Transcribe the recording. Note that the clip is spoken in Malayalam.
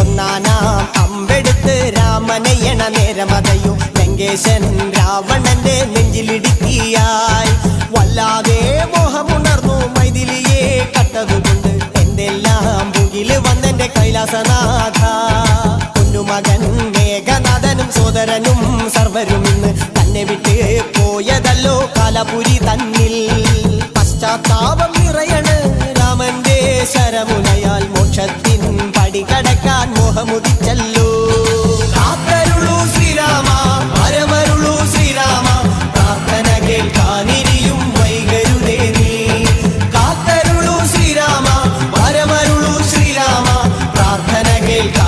ഒന്നാനാം അമ്പെടുത്ത് രാമനയണ നേരമതയോ ലങ്കേശൻ രാവണന്റെ നെഞ്ചിലിടുക്കിയായി വല്ലാതെ മോഹമുണർന്നു മൈഥിലിയെ കട്ടതുകൊണ്ട് എന്തെല്ലാം മുകില് വന്നെന്റെ കൈലാസനാഥ പൊന്നുമകൻ മേഘനാഥനും സോദരനും സർവരും ഇന്ന് തന്നെ വിട്ട് പോയതല്ലോ കാലപുരി തന്നിൽ പശ്ചാത്താപം നിറയണ് രാമന്റെ ശരമുനയാൽ മോക്ഷത്തിൻ പടി കടക്കാൻ മോഹമുദിച്ചല്ലോ കാത്തരുളൂ ശ്രീരാമ പരമരുളൂ ശ്രീരാമ പ്രാർത്ഥന കേൾക്കാനിരിയും വൈകരുതേ നീ കാത്തരുളൂ ശ്രീരാമ പരമരുളൂ ശ്രീരാമ പ്രാർത്ഥന കേൾക്കാൻ